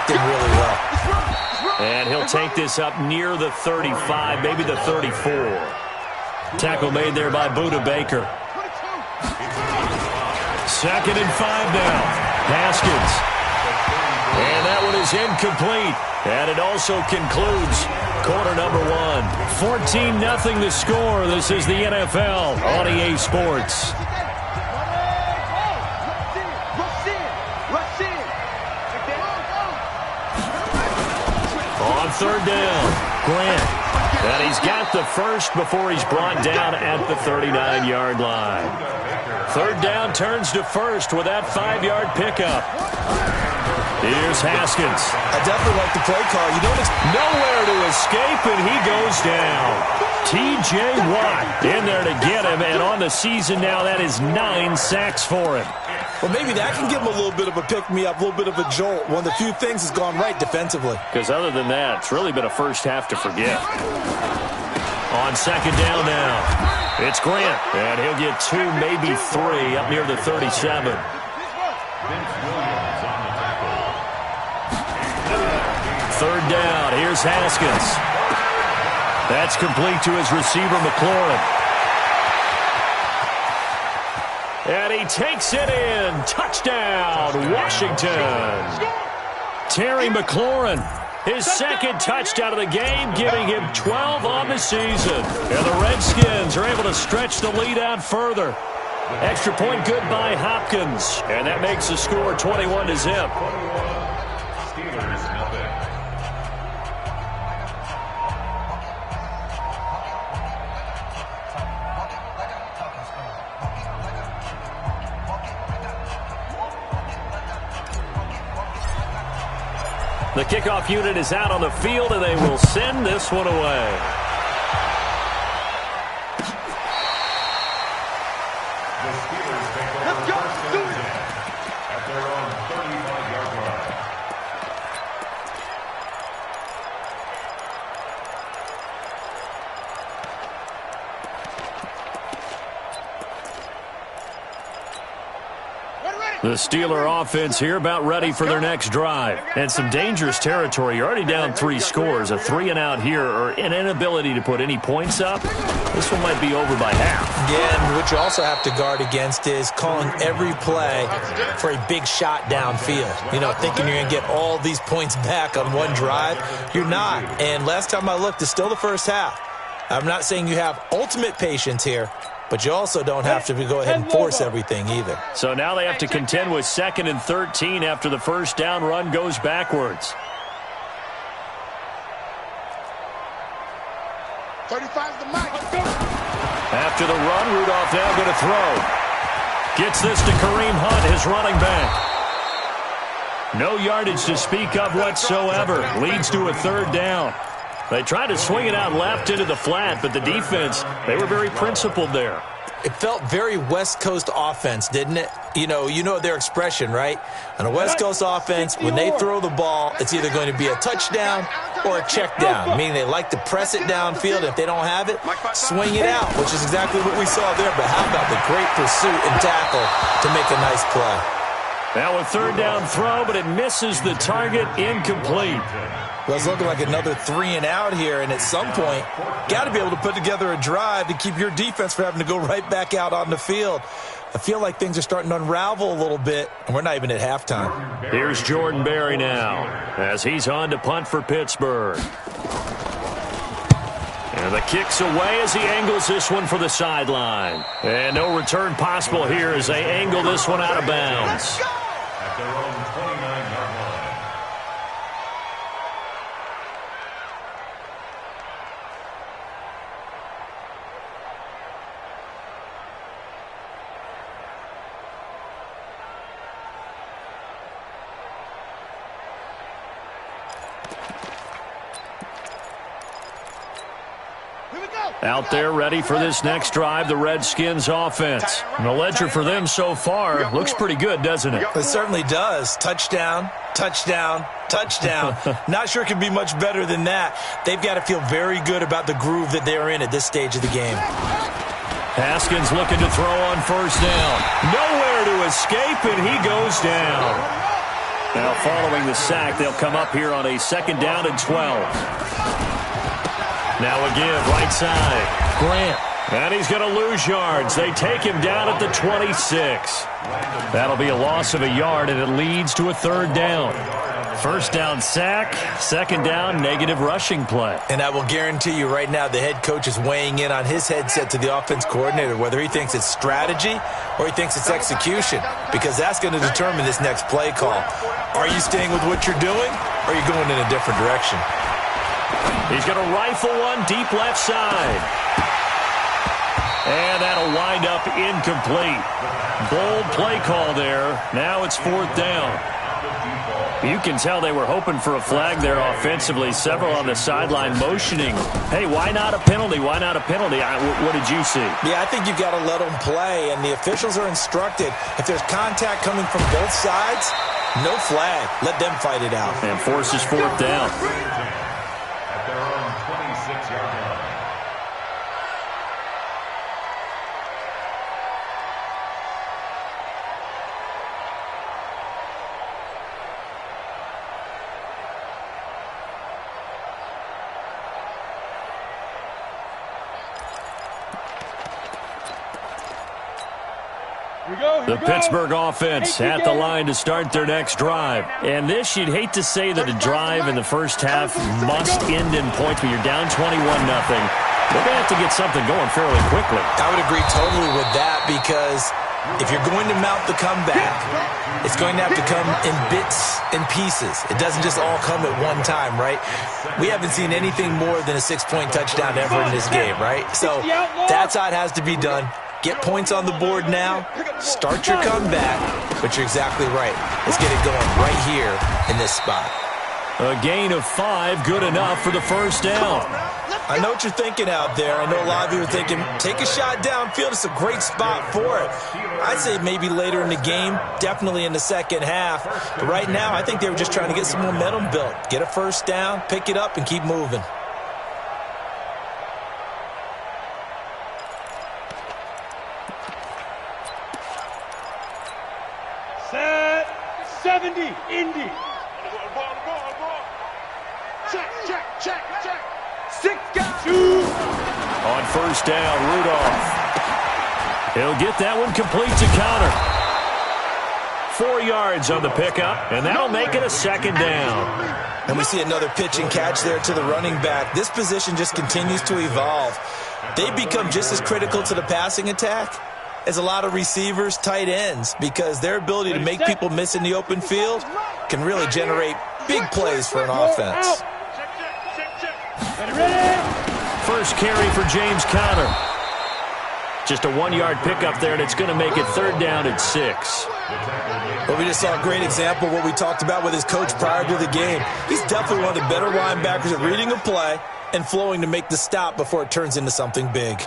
blocked him really well. And he'll take this up near the 35, maybe the 34. Tackle made there by Buda Baker. 2nd and 5 now. Haskins. And that one is incomplete. And it also concludes quarter number 1. 14-0 the score. This is the NFL on EA Sports. On 3rd down, Grant. And he's got the first before he's brought down at the 39-yard line. 3rd down turns to 1st with that 5-yard pickup. Here's Haskins. I definitely like the play call. You don't nowhere to escape, and he goes down. T.J. Watt in there to get him, and on the season now, that is 9 sacks for him. Well, maybe that can give him a little bit of a pick-me-up, a little bit of a jolt. One of the few things has gone right defensively. Because other than that, it's really been a first half to forget. On 2nd down now, it's Grant, and he'll get 2, maybe 3, up near the 37. 3rd down, here's Haskins. That's complete to his receiver, McLaurin. And he takes it in. Touchdown, Washington. Terry McLaurin, his 2nd touchdown of the game, giving him 12 on the season. And the Redskins are able to stretch the lead out further. Extra point good by Hopkins. And that makes the score 21-0. The kickoff unit is out on the field, and they will send this one away. Let's go. At their own 35-yard line. The Steeler offense here about ready for their next drive. And some dangerous territory. You're already down 3 scores. A 3-and-out here or an inability to put any points up. This one might be over by half. Yeah, and what you also have to guard against is calling every play for a big shot downfield. You know, thinking you're going to get all these points back on one drive. You're not. And last time I looked, it's still the first half. I'm not saying you have ultimate patience here, but you also don't have to go ahead and force everything either. So now they have to contend with 2nd and 13 after the first down run goes backwards. 35's the mic. After the run, Rudolph now going to throw. Gets this to Kareem Hunt, his running back. No yardage to speak of whatsoever. Leads to a 3rd down. They tried to swing it out left into the flat, but the defense, they were very principled there. It felt very West Coast offense, didn't it? You know their expression, right? On a West Coast offense, when they throw the ball, it's either going to be a touchdown or a check down, meaning they like to press it downfield. If they don't have it, swing it out, which is exactly what we saw there. But how about the great pursuit and tackle to make a nice play? Now a 3rd down throw, but it misses the target, incomplete. Well, it's looking like another 3-and-out here, and at some point, got to be able to put together a drive to keep your defense from having to go right back out on the field. I feel like things are starting to unravel a little bit, and we're not even at halftime. Here's Jordan Berry now, as he's on to punt for Pittsburgh. And the kick's away as he angles this one for the sideline. And no return possible here as they angle this one out of bounds. At their own 29-yard line. Out there ready for this next drive, the Redskins offense. And the ledger for them so far looks pretty good, doesn't it? It certainly does. Touchdown, touchdown, touchdown. Not sure it can be much better than that. They've got to feel very good about the groove that they're in at this stage of the game. Haskins looking to throw on 1st down. Nowhere to escape, and he goes down. Now following the sack, they'll come up here on a 2nd down and 12. Now a give, right side. Grant. And he's going to lose yards. They take him down at the 26. That'll be a loss of a yard, and it leads to a 3rd down. 1st down sack, 2nd down negative rushing play. And I will guarantee you right now the head coach is weighing in on his headset to the offense coordinator, whether he thinks it's strategy or he thinks it's execution, because that's going to determine this next play call. Are you staying with what you're doing, or are you going in a different direction? He's going to rifle one deep left side. And that'll wind up incomplete. Bold play call there. Now it's 4th down. You can tell they were hoping for a flag there offensively. Several on the sideline motioning. Hey, why not a penalty? Why not a penalty? What did you see? Yeah, I think you've got to let them play, and the officials are instructed. If there's contact coming from both sides, no flag. Let them fight it out. And forces 4th down. At their own 26-yard line. The Pittsburgh offense at the line to start their next drive. And this, you'd hate to say that a drive in the first half must end in points, but you're down 21-0. They're going to have to get something going fairly quickly. I would agree totally with that, because if you're going to mount the comeback, it's going to have to come in bits and pieces. It doesn't just all come at one time, right? We haven't seen anything more than a 6-point touchdown ever in this game, right? So that's how it has to be done. Get points on the board now, start your comeback, but you're exactly right. Let's get it going right here in this spot. A gain of 5, good enough for the 1st down. I know what you're thinking out there. I know a lot of you are thinking, take a shot downfield. It's a great spot for it. I'd say maybe later in the game, definitely in the second half. But right now, I think they were just trying to get some momentum built. Get a 1st down, pick it up, and keep moving. Set 70, Indy. Check. 6 guys. 2. On 1st down, Rudolph. He'll get that one complete to Counter. 4 yards on the pickup, and that'll make it a 2nd down. And we see another pitch and catch there to the running back. This position just continues to evolve. They become just as critical to the passing attack as a lot of receivers, tight ends, because their ability to make people miss in the open field can really generate big plays for an offense. First carry for James Conner. Just a 1-yard pickup there, and it's going to make it 3rd down and 6. Well, we just saw a great example of what we talked about with his coach prior to the game. He's definitely one of the better linebackers at reading a play and flowing to make the stop before it turns into something big.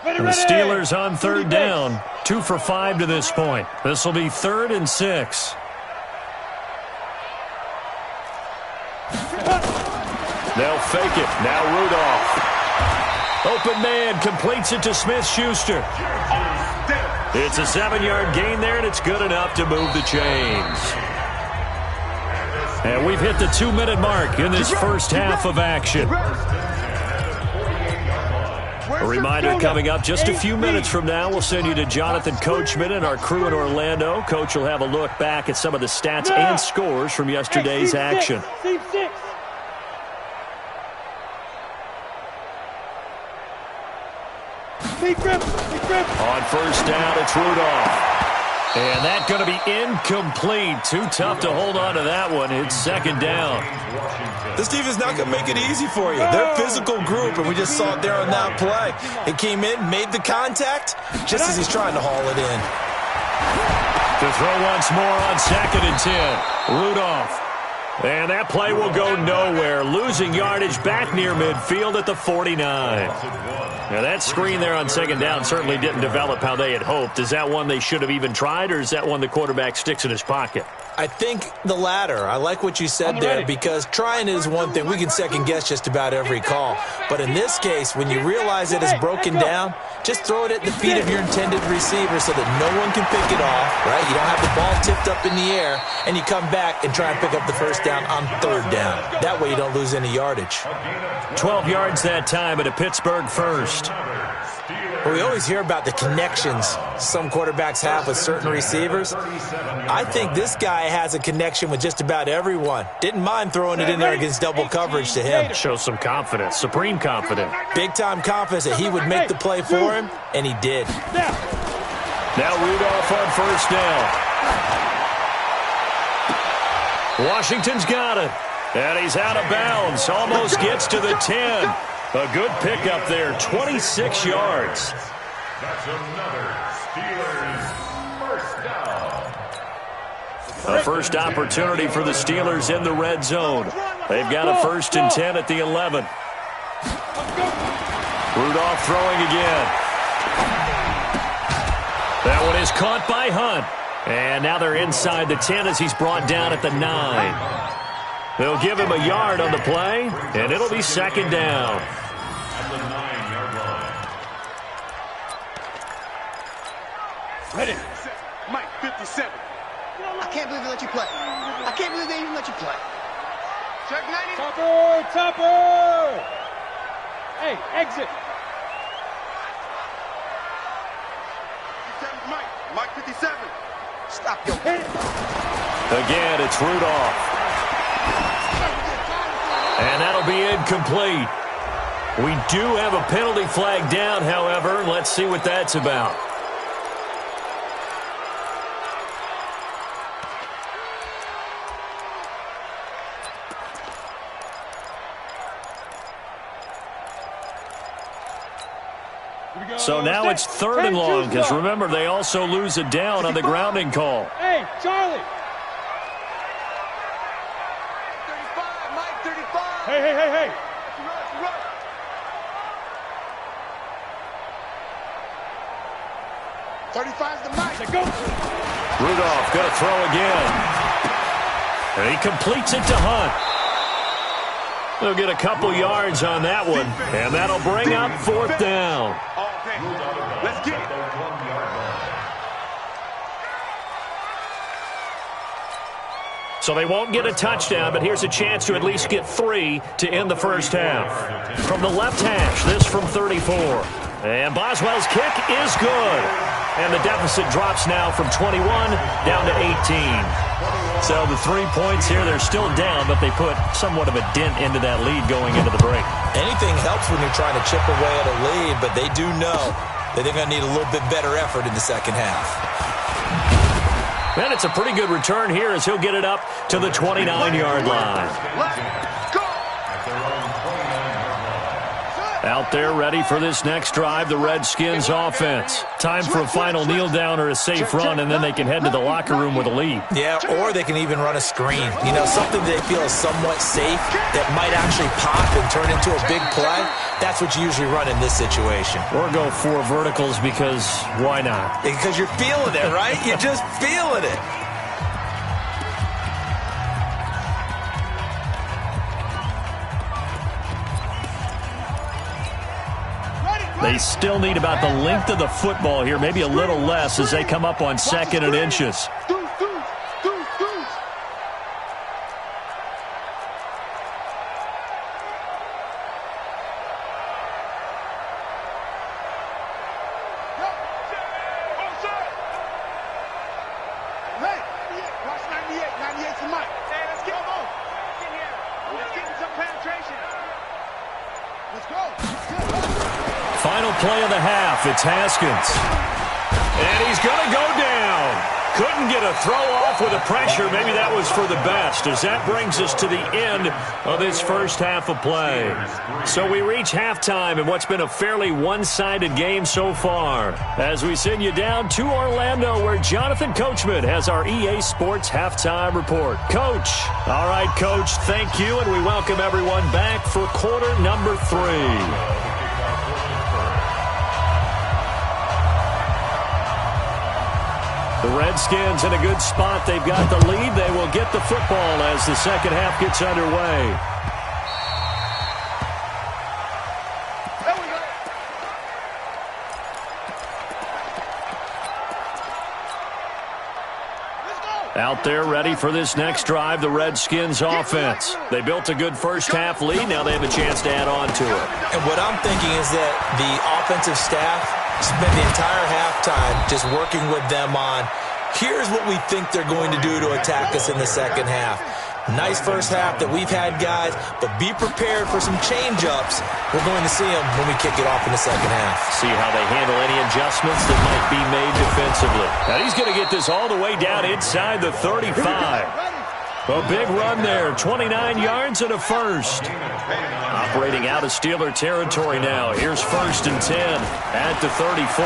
And the Steelers on 3rd down. 2 for 5 to this point. This will be 3rd and 6. They'll fake it. Now Rudolph. Open man completes it to Smith-Schuster. It's a 7-yard gain there, and it's good enough to move the chains. And we've hit the 2-minute mark in this first half of action. A reminder coming up just a few minutes from now, we'll send you to Jonathan Coachman and our crew in Orlando. Coach will have a look back at some of the stats and scores from yesterday's action. On 1st down, it's Rudolph. And that's going to be incomplete. Too tough to hold on to that one. It's 2nd down. This defense not going to make it easy for you. They're a physical group, and we just saw it there on that play. It came in, made the contact, just as he's trying to haul it in. To throw once more on 2nd and 10. Rudolph. And that play will go nowhere. Losing yardage back near midfield at the 49. Now that screen there on 2nd down certainly didn't develop how they had hoped. Is that one they should have even tried, or is that one the quarterback sticks in his pocket? I think the latter. I like what you said there because trying is one thing. We can second-guess just about every call. But in this case, when you realize it is broken down, just throw it at the feet of your intended receiver so that no one can pick it off, right? You don't have the ball tipped up in the air, and you come back and try and pick up the first down on third down. That way you don't lose any yardage. 12 yards that time at a Pittsburgh first. Well, we always hear about the connections some quarterbacks have with certain receivers. I think this guy has a connection with just about everyone. Didn't mind throwing it in there against double coverage to him. Shows some confidence, supreme confidence. Big-time confidence that he would make the play for him, and he did. Now Rudolph on first down. Washington's got it. And he's out of bounds. Almost gets to the 10. A good pickup there, 26 yards. That's another Steelers first down. A first opportunity for the Steelers in the red zone. They've got a 1st and 10 at the 11. Rudolph throwing again. That one is caught by Hunt. And now they're inside the 10 as he's brought down at the 9. They'll give him a yard on the play, and it'll be 2nd down. At the 9-yard line. Ready. Mike, 57. I can't believe they let you play. I can't believe they even let you play. Check 90. Topper! Hey, exit. 57's Mike. Mike 57. Stop your Hit it. Again, it's Rudolph. And that'll be incomplete. We do have a penalty flag down, however. Let's see what that's about. So now it's 3rd and long, because remember, they also lose a down on the grounding call. Hey, Charlie. 35. Mike 35. Hey. Run. 35's the Mike. Go. Rudolph going to throw again. And he completes it to Hunt. They'll get a couple yards on that one, and that'll bring up 4th down. Okay. Let's get it. So they won't get a touchdown, but here's a chance to at least get 3 to end the first half. From the left hash, this from 34. And Boswell's kick is good. And the deficit drops now from 21 down to 18. So the 3 points here, they're still down, but they put somewhat of a dent into that lead going into the break. Anything helps when you're trying to chip away at a lead, but they do know that they're going to need a little bit better effort in the second half. And it's a pretty good return here as he'll get it up to the 29-yard line. Let's go. Out there ready for this next drive, the Redskins offense. Time for a final kneel down or a safe run, and then they can head to the locker room with a lead. Yeah, or they can even run a screen. You know, something they feel is somewhat safe that might actually pop and turn into a big play. That's what you usually run in this situation. Or go 4 verticals because why not? Because you're feeling it, right? You're just feeling it. They still need about the length of the football here, maybe a little less as they come up on 2nd and inches. Hey, watch 98. 98's the Mike. Hey, let's get him on. Let's get some penetration. Let's go. Final play of the half, it's Haskins. And he's going to go down. Couldn't get a throw off with the pressure. Maybe that was for the best, as that brings us to the end of this first half of play. So we reach halftime in what's been a fairly one-sided game so far, as we send you down to Orlando, where Jonathan Coachman has our EA Sports halftime report. Coach. All right, Coach, thank you, and we welcome everyone back for quarter number 3. The Redskins in a good spot. They've got the lead. They will get the football as the second half gets underway. Out there ready for this next drive, the Redskins offense. They built a good first half lead. Now they have a chance to add on to it. And what I'm thinking is that the offensive staff spent the entire halftime just working with them on, here's what we think they're going to do to attack us in the second half. Nice first half that we've had, guys, but be prepared for some change-ups. We're going to see them when we kick it off in the second half. See how they handle any adjustments that might be made defensively. Now he's going to get this all the way down inside the 35. A big run there, 29 yards and a first. Operating out of Steeler territory now. Here's 1st and 10 at the 34.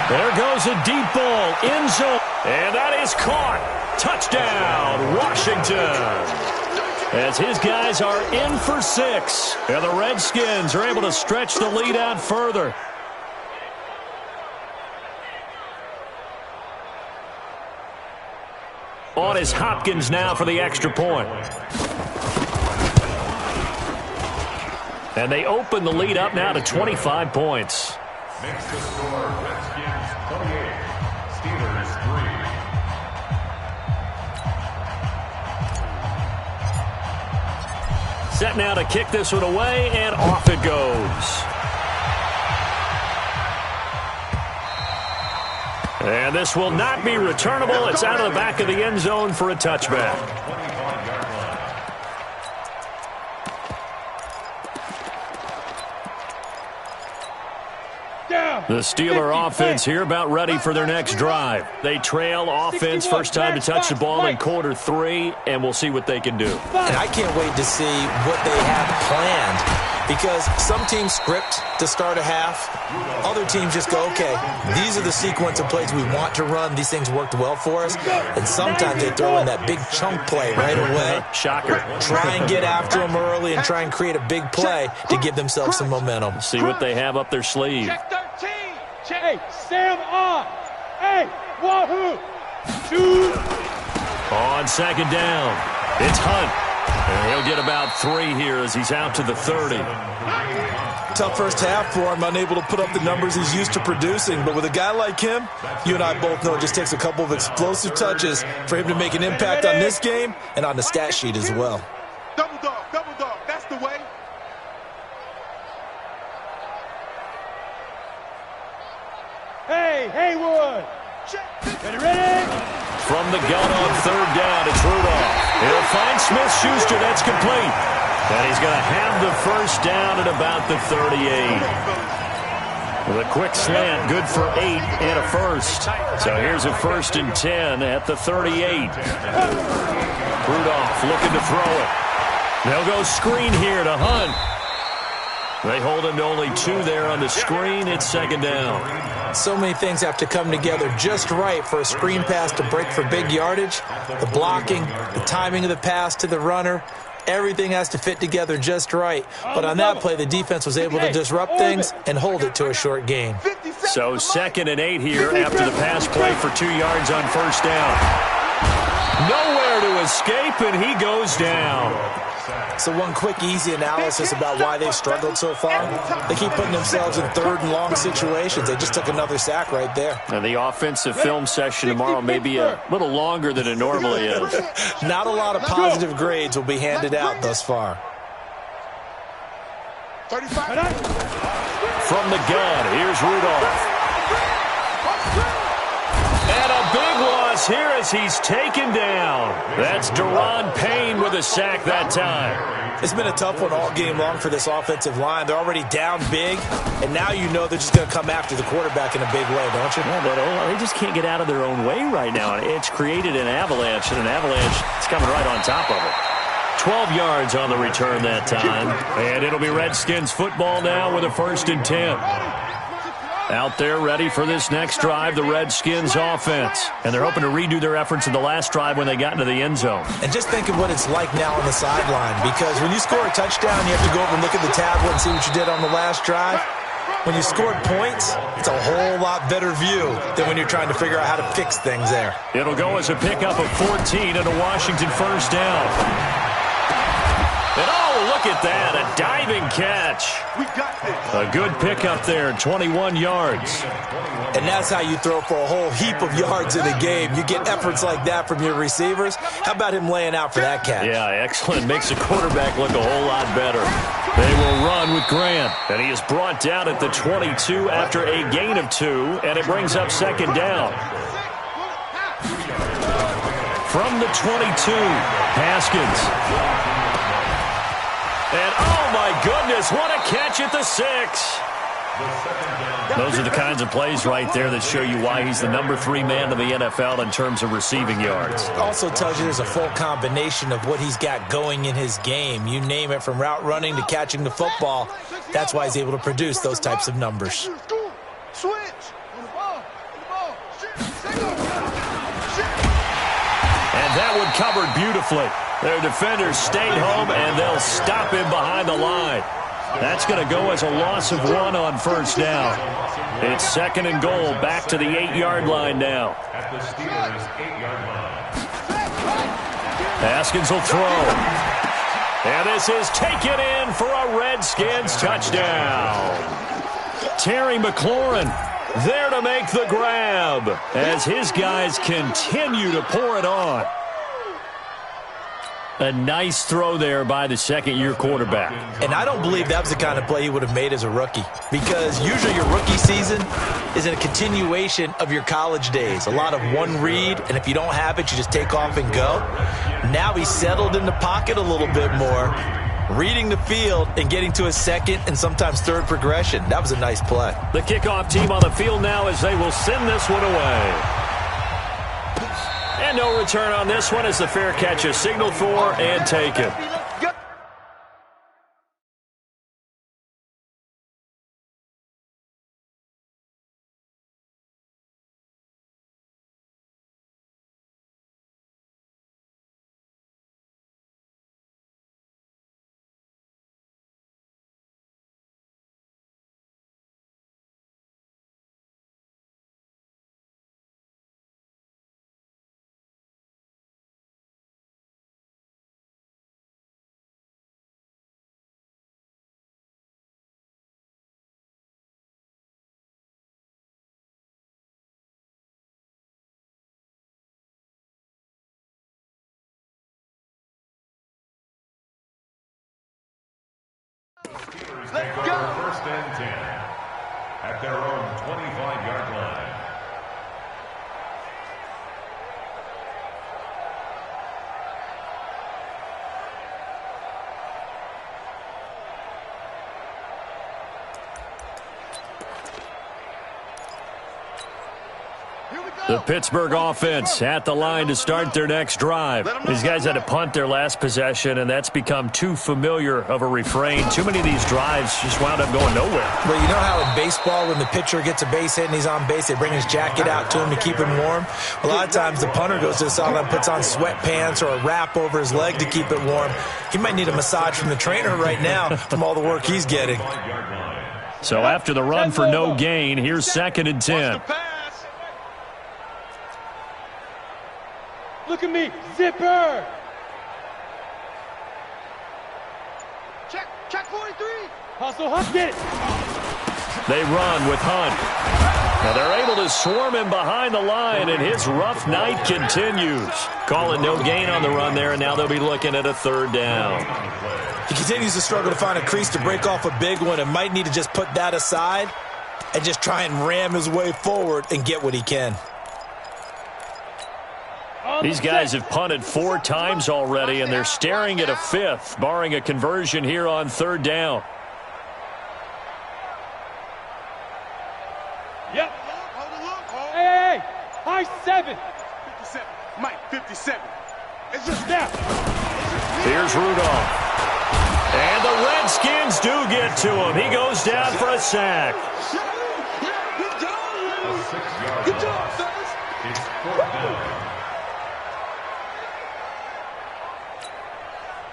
There goes a deep ball, end zone, and that is caught. Touchdown, Washington. As his guys are in for 6, and the Redskins are able to stretch the lead out further. On is Hopkins now for the extra point. And they open the lead up now to 25 points. Makes the score Redskins 28, Steelers 3. Set now to kick this one away, and off it goes. And this will not be returnable. It's out of the back of the end zone for a touchback. The Steeler offense here about ready for their next drive. They trail offense, first time to touch the ball in quarter 3, and we'll see what they can do. And I can't wait to see what they have planned, because some teams script to start a half. Other teams just go, okay, these are the sequence of plays we want to run. These things worked well for us. And sometimes they throw in that big chunk play right away. Shocker. Try and get after them early and try and create a big play to give themselves some momentum. See what they have up their sleeve. Check 13. Hey, Sam on. Hey, wahoo. Shoot. On second down, it's Hunt. And he'll get about 3 here as he's out to the 30. Tough first half for him, unable to put up the numbers he's used to producing. But with a guy like him, you and I both know it just takes a couple of explosive touches for him to make an impact on this game and on the stat sheet as well. Double dog, that's the way. Hey, Haywood. Ready? From the gun on third down, it's Rudolph. He'll find Smith-Schuster. That's complete. And he's going to have the first down at about the 38. With a quick slant, good for 8 and a first. So here's a 1st and 10 at the 38. Rudolph looking to throw it. They'll go screen here to Hunt. They hold him to only 2 there on the screen. It's second down. So many things have to come together just right for a screen pass to break for big yardage. The blocking, the timing of the pass to the runner, everything has to fit together just right. But on that play, the defense was able to disrupt things and hold it to a short gain. So 2nd and 8 here after the pass play for 2 yards on first down. Nowhere to escape, and he goes down. So one quick, easy analysis about why they've struggled so far. They keep putting themselves in 3rd and long situations. They just took another sack right there. Now the offensive film session tomorrow may be a little longer than it normally is. Not a lot of positive grades will be handed out thus far. 35. From the gun, here's Rudolph. And a big loss here as he's taken down. That's Deron Payne with a sack that time. It's been a tough one all game long for this offensive line. They're already down big, and now you know they're just going to come after the quarterback in a big way, don't you? Yeah, but they just can't get out of their own way right now. It's created an avalanche, and an avalanche is coming right on top of it. 12 yards on the return that time. And it'll be Redskins football now with a 1st and 10. Out there ready for this next drive, the Redskins offense. And they're hoping to redo their efforts in the last drive when they got into the end zone. And just think of what it's like now on the sideline, because when you score a touchdown, you have to go over and look at the tablet and see what you did on the last drive. when you scored points, it's a whole lot better view than when you're trying to figure out how to fix things there. It'll go as a pickup of 14 and a Washington first down. And oh, look at that, a diving catch. We got this. A good pickup there, 21 yards. And that's how you throw for a whole heap of yards in a game. You get efforts like that from your receivers. How about him laying out for that catch? Yeah, excellent. Makes the quarterback look a whole lot better. They will run with Grant. And he is brought down at the 22 after a gain of 2, and it brings up second down. From the 22, Haskins. And, oh, my goodness, what a catch at the 6. Those are the kinds of plays right there that show you why he's the number 3 man in the NFL in terms of receiving yards. Also tells you there's a full combination of what he's got going in his game. You name it, from route running to catching the football. That's why he's able to produce those types of numbers. And that one covered beautifully. Their defenders stayed home, and they'll stop him behind the line. That's going to go as a loss of 1 on first down. It's second and goal, back to the 8-yard line now. At the Steelers' 8-yard line. Haskins will throw. And this is taken in for a Redskins touchdown. Terry McLaurin there to make the grab as his guys continue to pour it on. A nice throw there by the second-year quarterback. And I don't believe that was the kind of play he would have made as a rookie, because usually your rookie season is a continuation of your college days. A lot of one read, and if you don't have it, you just take off and go. Now he's settled in the pocket a little bit more, reading the field and getting to his second and sometimes third progression. That was a nice play. The kickoff team on the field now as they will send this one away. And no return on this one as the fair catch is signaled for and taken. Let's go. First and 10 at their own 25-yard line. The Pittsburgh offense at the line to start their next drive. These guys had to punt their last possession, and that's become too familiar of a refrain. Too many of these drives just wound up going nowhere. Well, you know how in baseball, when the pitcher gets a base hit and he's on base, they bring his jacket out to him to keep him warm? A lot of times the punter goes to the sideline, puts on sweatpants or a wrap over his leg to keep it warm. He might need a massage from the trainer right now from all the work he's getting. So after the run for no gain, here's second and 10. Look at me, zipper. Check 43. Hustle, get it. They run with Hunt. Now they're able to swarm him behind the line, and his rough night continues. Call it no gain on the run there, and now they'll be looking at a third down. He continues to struggle to find a crease to break off a big one and might need to just put that aside and just try and ram his way forward and get what he can. These guys have punted 4 times already, and they're staring at a 5th, barring a conversion here on third down. Yep. Hey, high 7. 57. Mike, 57. It's just that. Here's Rudolph. And the Redskins do get to him. He goes down for a sack. Good job, fellas. It's 4th down.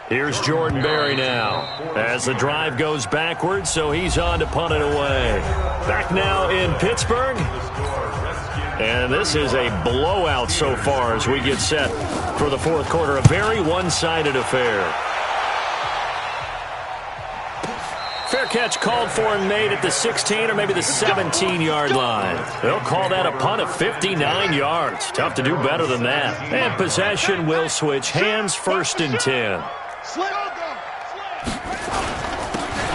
Here's Jordan Berry now as the drive goes backwards, so he's on to punt it away. Back now in Pittsburgh. And this is a blowout so far as we get set for the fourth quarter. A very one-sided affair. Fair catch called for and made at the 16 or maybe the 17-yard line. They'll call that a punt of 59 yards. Tough to do better than that. And possession will switch hands, 1st and 10.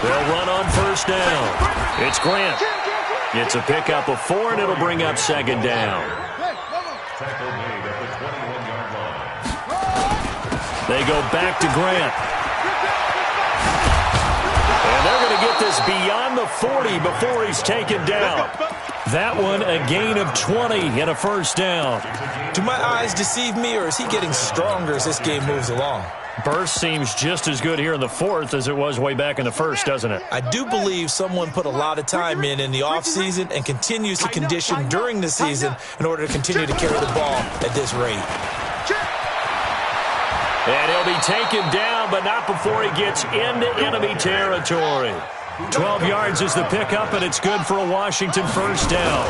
They'll run on 1st down. It's Grant. It's a pickup of 4, and it'll bring up 2nd down. They go back to Grant. And they're going to get this beyond the 40 before he's taken down. That one, a gain of 20 and a 1st down. Do my eyes deceive me, or is he getting stronger as this game moves along? Burst seems just as good here in the 4th as it was way back in the 1st, doesn't it? I do believe someone put a lot of time in the offseason and continues to condition during the season in order to continue to carry the ball at this rate. And he'll be taken down, but not before he gets into enemy territory. 12 yards is the pickup, and it's good for a Washington 1st down.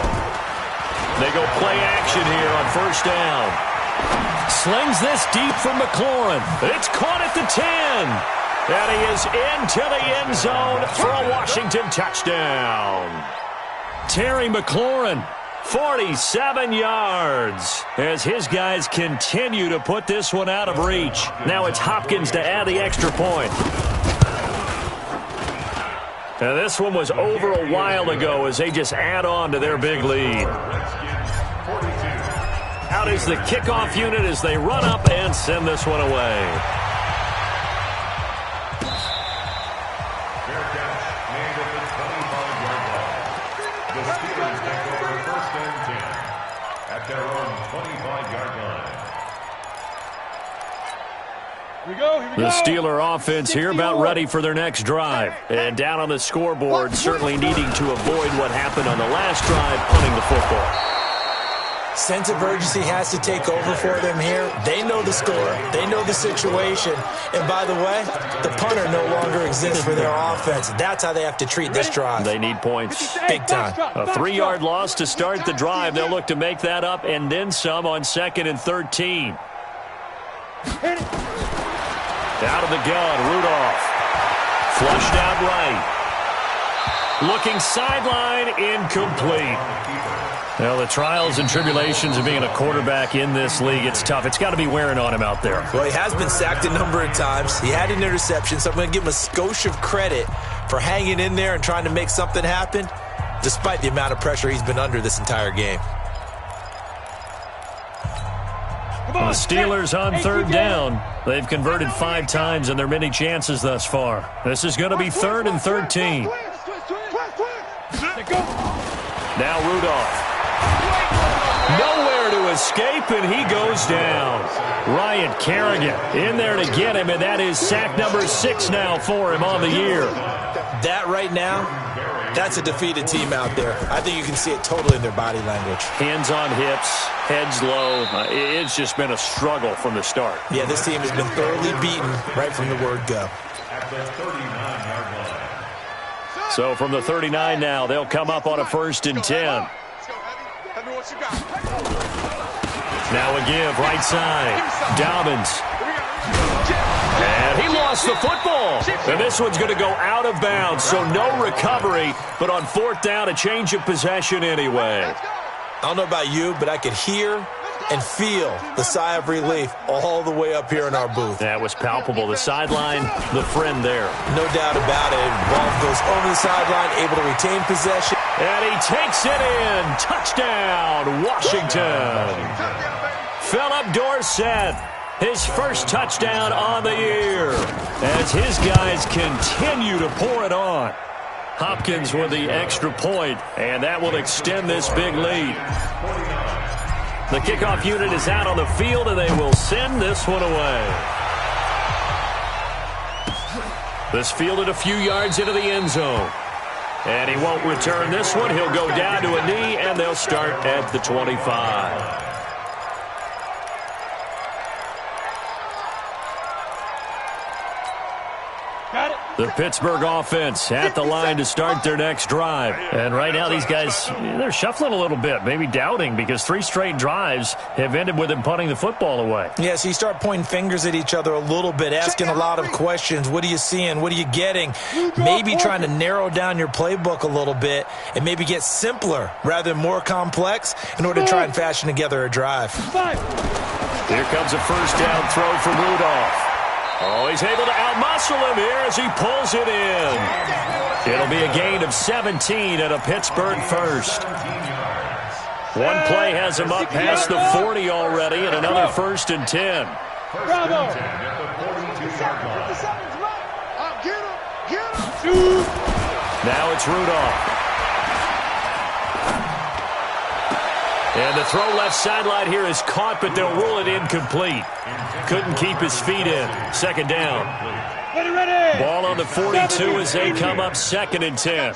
They go play action here on 1st down. Slings this deep from McLaurin. It's caught at the 10. And he is into the end zone for a Washington touchdown. Terry McLaurin, 47 yards, as his guys continue to put this one out of reach. Now it's Hopkins to add the extra point. Now this one was over a while ago as they just add on to their big lead. Out is the kickoff unit as they run up and send this one away. Fair catch made at the 25-yard line. The Steelers take over 1st and 10 at their own 25-yard line. Here we go. The Steeler offense here about ready for their next drive. And down on the scoreboard, certainly needing to avoid what happened on the last drive, punting the football. Sense of urgency has to take over for them here. They know the score. They know the situation. And by the way, the punter no longer exists for their offense. That's how they have to treat this drive. They need points. Big time. A 3-yard loss to start the drive. They'll look to make that up and then some on 2nd and 13. Out of the gun, Rudolph. Flushed out right. Looking sideline, incomplete. Well, the trials and tribulations of being a quarterback in this league, it's tough. It's got to be wearing on him out there. Well, he has been sacked a number of times. He had an interception, so I'm going to give him a skosh of credit for hanging in there and trying to make something happen, despite the amount of pressure he's been under this entire game. The Steelers on 3rd down. They've converted 5 times in their many chances thus far. This is going to be 3rd and 13. Now Rudolph. Nowhere to escape, and he goes down. Ryan Kerrigan in there to get him, and that is sack number 6 now for him on the year. That right now, that's a defeated team out there. I think you can see it totally in their body language. Hands on hips, heads low. It's just been a struggle from the start. Yeah, this team has been thoroughly beaten right from the word go. At the 39-yard line. So from the 39 now, they'll come up on a 1st and 10. Now a give, right side. Dobbins. And he lost the football. And this one's going to go out of bounds, so no recovery. But on 4th down, a change of possession anyway. I don't know about you, but I could hear and feel the sigh of relief all the way up here in our booth. That was palpable. The sideline, the friend there. No doubt about it. Ball goes over the sideline, able to retain possession. And he takes it in. Touchdown, Washington. Philip Dorsett, his first touchdown on the year, as his guys continue to pour it on. Hopkins with the extra point, and that will extend this big lead. The kickoff unit is out on the field, and they will send this one away. This fielded a few yards into the end zone. And he won't return this one. He'll go down to a knee, and they'll start at the 25. The Pittsburgh offense at the line to start their next drive. And right now these guys, they're shuffling a little bit, maybe doubting, because 3 straight drives have ended with them punting the football away. Yeah, so you start pointing fingers at each other a little bit, asking a lot of questions. What are you seeing? What are you getting? Maybe trying to narrow down your playbook a little bit and maybe get simpler rather than more complex in order to try and fashion together a drive. Here comes a first down throw from Rudolph. Oh, he's able to outmuscle him here as he pulls it in. It'll be a gain of 17 and a Pittsburgh first. One play has him up past the 40 already, and another 1st and 10. Bravo. Now it's Rudolph. And the throw left sideline here is caught, but they'll rule it incomplete. Couldn't keep his feet in. 2nd down. Ball on the 42 as they come up 2nd and 10.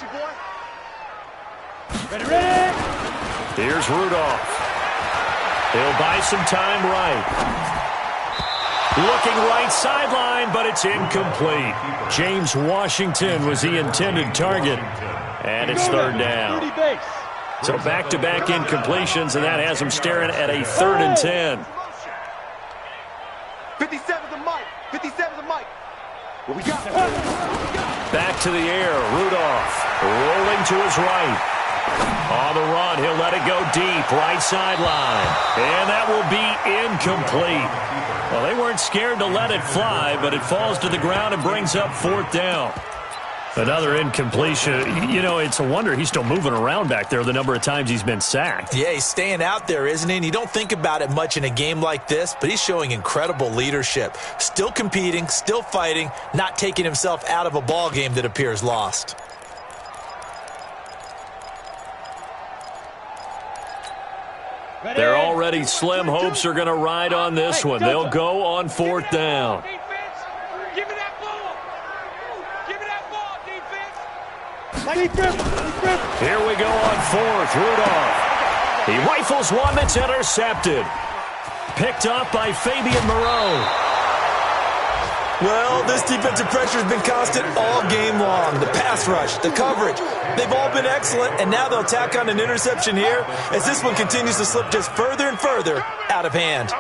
Here's Rudolph. He'll buy some time right. Looking right sideline, but it's incomplete. James Washington was the intended target. And it's 3rd down. So back-to-back incompletions, and that has him staring at a 3rd and 10. 57's the mic. 57's the mic. What we got? Back to the air. Rudolph rolling to his right. On the run, he'll let it go deep, right sideline. And that will be incomplete. Well, they weren't scared to let it fly, but it falls to the ground and brings up 4th down. Another incompletion. You know, it's a wonder he's still moving around back there the number of times he's been sacked. Yeah, he's staying out there, isn't he? And you don't think about it much in a game like this, but he's showing incredible leadership. Still competing, still fighting, not taking himself out of a ball game that appears lost. They're already slim hopes are going to ride on this one. They'll go on 4th down. Here we go on 4th. Rudolph. He rifles one that's intercepted. Picked up by Fabian Moreau. Well, this defensive pressure has been constant all game long. The pass rush, the coverage, they've all been excellent, and now they'll tack on an interception here as this one continues to slip just further and further out of hand.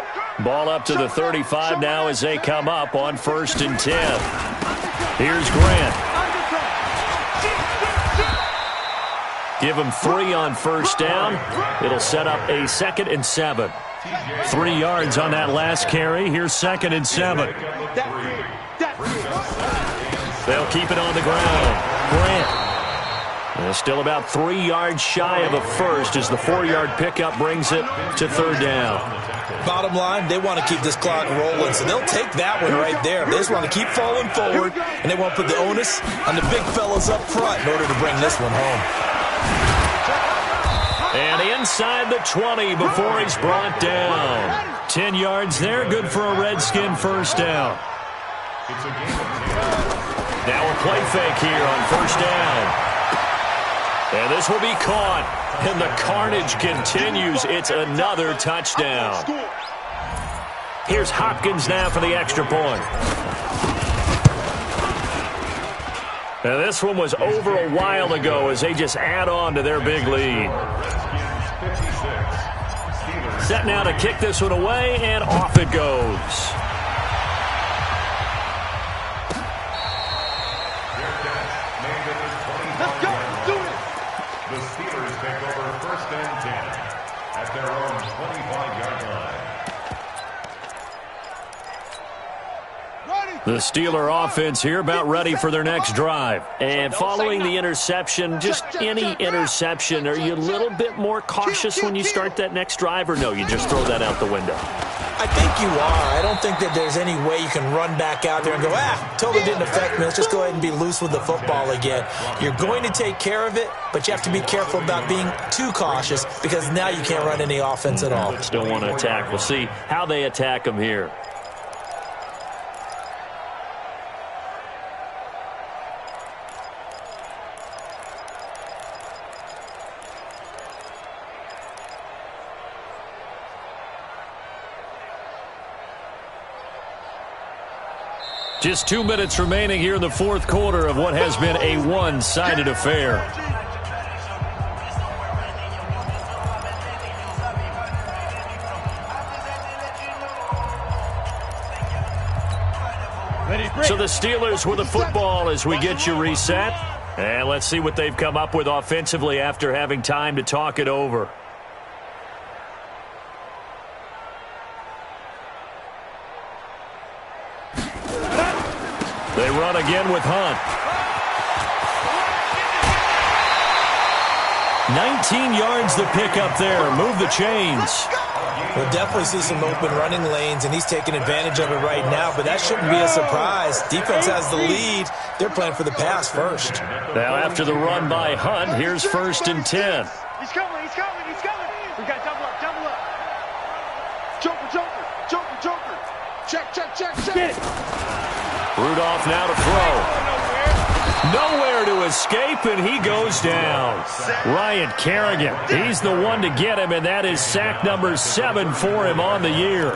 Ball up to the 35 now as they come up on 1st and 10. Here's Grant. Give him 3 on 1st down. It'll set up a 2nd and 7. 3 yards on that last carry. Here's 2nd and 7. They'll keep it on the ground. Grant. And still about 3 yards shy of a first as the 4-yard pickup brings it to 3rd down. Bottom line, they want to keep this clock rolling, so they'll take that one right there. They just want to keep falling forward, and they want to put the onus on the big fellas up front in order to bring this one home. And inside the 20 before he's brought down. 10 yards there, good for a Redskin 1st down. Now a play fake here on 1st down. And this will be caught. And the carnage continues. It's another touchdown. Here's Hopkins now for the extra point. Now this one was over a while ago as they just add on to their big lead. Set now to kick this one away, and off it goes. Let's go. Do it. The Steelers take over 1st and 10 at their own 25-yard line. The Steeler offense here about ready for their next drive. And following the interception, just any interception, are you a little bit more cautious when you start that next drive, or no, you just throw that out the window? I think you are. I don't think that there's any way you can run back out there and go, totally didn't affect me. Let's just go ahead and be loose with the football again. You're going to take care of it, but you have to be careful about being too cautious because now you can't run any offense at all. Still want to attack. We'll see how they attack them here. Just 2 minutes remaining here in the fourth quarter of what has been a one-sided affair. So the Steelers with the football as we get you reset. And let's see what they've come up with offensively after having time to talk it over. They run again with Hunt. 19 yards to pick up there. Move the chains. We'll definitely see some open running lanes, and he's taking advantage of it right now, but that shouldn't be a surprise. Defense has the lead. They're playing for the pass first. Now after the run by Hunt, here's 1st and 10. He's coming, he's coming, he's coming. We got double up, double up. Joker, joker, joker, joker. Check, check, check, check. Get it. Rudolph now to throw. Nowhere to escape, and he goes down. Ryan Kerrigan, he's the one to get him, and that is sack number 7 for him on the year.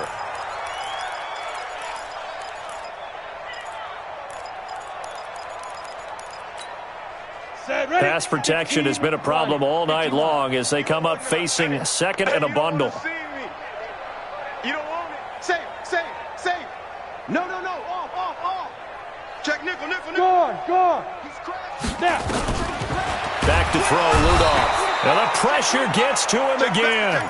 Pass protection has been a problem all night long as they come up facing 2nd and a bundle. You don't want it. Save, save, save. No, no, no. Off, off, off. Check nickel, nickel, nickel. Gone. He's crashed. Snap. Back to throw, Rudolph. And the pressure gets to him again.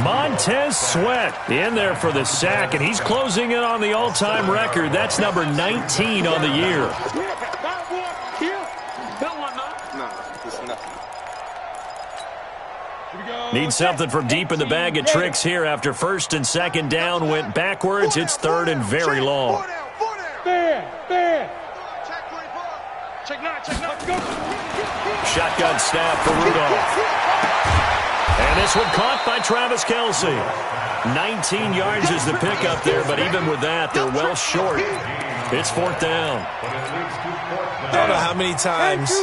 Montez Sweat in there for the sack, and he's closing in on the all-time record. That's number 19 on the year. Need something from deep in the bag of tricks here after 1st and 2nd down went backwards. It's 3rd and very long. Fan. Check nine, check nine. Shotgun snap for Rudolph. And this one caught by Travis Kelce. 19 yards is the pickup there, but even with that, they're well short. It's 4th down. I don't know how many times,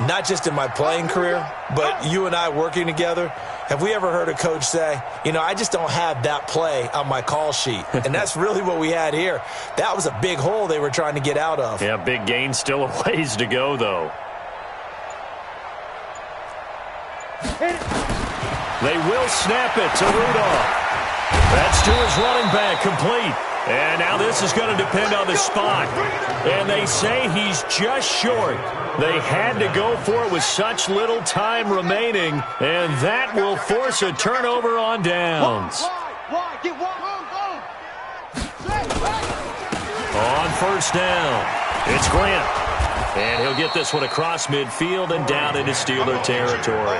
not just in my playing career, but you and I working together, have we ever heard a coach say, you know, I just don't have that play on my call sheet. And that's really what we had here. That was a big hole they were trying to get out of. Yeah, big gain, still a ways to go, though. They will snap it to Rudolph. That's to his running back, complete. And now this is going to depend on the spot. And they say he's just short. They had to go for it with such little time remaining, and that will force a turnover on downs. On 1st down, it's Grant. And he'll get this one across midfield and down into Steeler territory.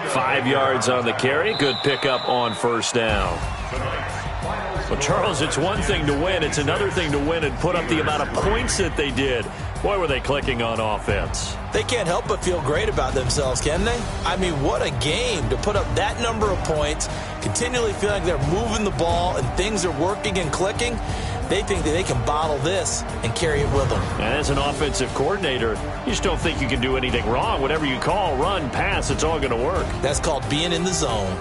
5 yards on the carry. Good pickup on 1st down. Well, Charles, it's one thing to win. It's another thing to win and put up the amount of points that they did. Boy, were they clicking on offense. They can't help but feel great about themselves, can they? I mean, what a game to put up that number of points, continually feel like they're moving the ball and things are working and clicking. They think that they can bottle this and carry it with them. And as an offensive coordinator, you just don't think you can do anything wrong. Whatever you call, run, pass, it's all going to work. That's called being in the zone.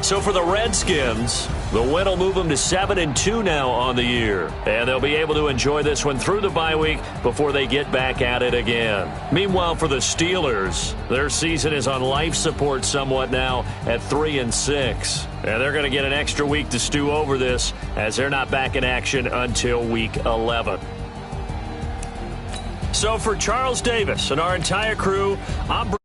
So for the Redskins, the win will move them to 7-2 now on the year. And they'll be able to enjoy this one through the bye week before they get back at it again. Meanwhile, for the Steelers, their season is on life support somewhat now at 3-6. And they're going to get an extra week to stew over this as they're not back in action until week 11. So for Charles Davis and our entire crew, I'm